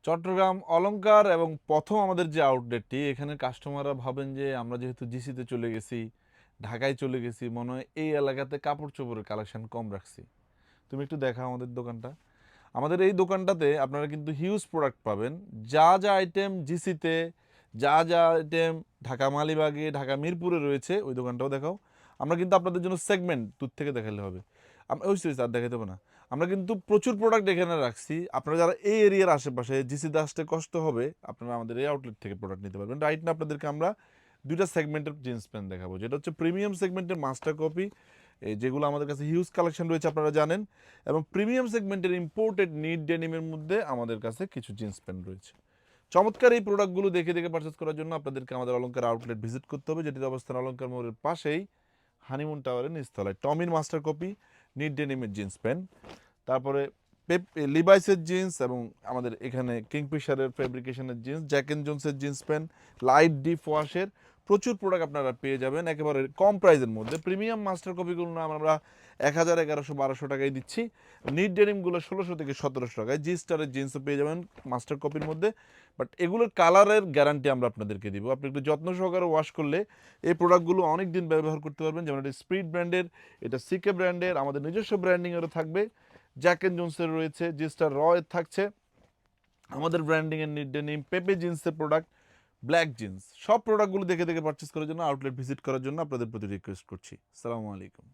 চট্টগ্রাম অলংকার এবং প্রথম আমাদের যে আউটলেটটি এখানে কাস্টমাররা ভাবেন যে আমরা যেহেতু জিসিতে চলে গেছি, ঢাকায় চলে গেছি, মনে হয় এই এলাকাতে কাপড় চোপড়ের কালেকশন কম রাখছি। তুমি একটু দেখাও আমাদের দোকানটা। আমাদের এই দোকানটাতে আপনারা কিন্তু হিউজ প্রোডাক্ট পাবেন। যা যা আইটেম জিসিতে, যা যা আইটেম ঢাকা মালিবাগে, ঢাকা মিরপুরে রয়েছে, ওই দোকানটাও দেখাও। আমরা কিন্তু আপনাদের জন্য সেগমেন্ট দূর থেকে দেখালে হবে। ওই আর দেখাতে হবে না। আমরা কিন্তু প্রচুর প্রোডাক্ট এখানে রাখছি। আপনারা যারা এই এরিয়ার আশেপাশে জিসিতে আসতে কষ্ট হবে, আপনারা আমাদের এই আউটলেট থেকে প্রোডাক্ট নিতে পারবেন। রাইট না আপনাদেরকে আমরা দুইটা সেগমেন্টের জিন্স প্যান্ট দেখাবো, যেটা হচ্ছে প্রিমিয়াম সেগমেন্টের মাস্টার কপি, যেগুলো আমাদের কাছে হিউজ কালেকশন রয়েছে আপনারা জানেন, এবং প্রিমিয়াম সেগমেন্টের ইম্পোর্টেড নিট ডেনিমের মধ্যে আমাদের কাছে কিছু জিন্স প্যান্ট রয়েছে। চমৎকার এই প্রোডাক্টগুলো দেখে দেখে পারচেস করার জন্য আপনাদেরকে আমাদের অলংকার আউটলেট ভিজিট করতে হবে, যেটির অবস্থান অলংকার মোড়ের পাশেই হানিমুন টাওয়ারের নিচতলায়। টমির মাস্টার কপি, নিট ডেনিমের জিন্স প্যান্ট, তারপরে লিভাইসের জিন্স, এবং আমাদের এখানে কিংফিশারের ফেব্রিকেশনের জিন্স, জ্যাক এন্ড জোন্সের জিন্স প্যান্ট, লাইট ডিপ ওয়াশের প্রচুর প্রোডাক্ট আপনারা পেয়ে যাবেন একেবারে কম প্রাইসের মধ্যে। প্রিমিয়াম মাস্টার কপিগুলো না আমরা 1000, 1100, 1200 টাকায় দিচ্ছি। নিট ডেনিমগুলো 1600 থেকে 1700 টাকায়। জি স্টারের জিন্সও পেয়ে যাবেন মাস্টার কপির মধ্যে। বাট এগুলোর কালারের গ্যারান্টি আমরা আপনাদেরকে দিব। আপনি একটু যত্ন সহকারে ওয়াশ করলে এই প্রোডাক্টগুলো অনেক দিন ব্যবহার করতে পারবেন। যেমন এটা স্পিড ব্র্যান্ডের, এটা সিকে ব্র্যান্ডের, আমাদের নিজস্ব ব্র্যান্ডিংয়েরও থাকবে। জ্যাক এন্ড জোন্সের রয়েছে, জি স্টার র এর থাকছে, আমাদের ব্র্যান্ডিংয়ের নিট ডেনিম, পেপে জিন্সের প্রোডাক্ট, ব্ল্যাক জিন্স, সব প্রোডাক্টগুলো দেখে দেখে পারচেস করার জন্য, আউটলেট ভিজিট করার জন্য আপনাদের প্রতি রিকোয়েস্ট করছি। আসসালামু আলাইকুম।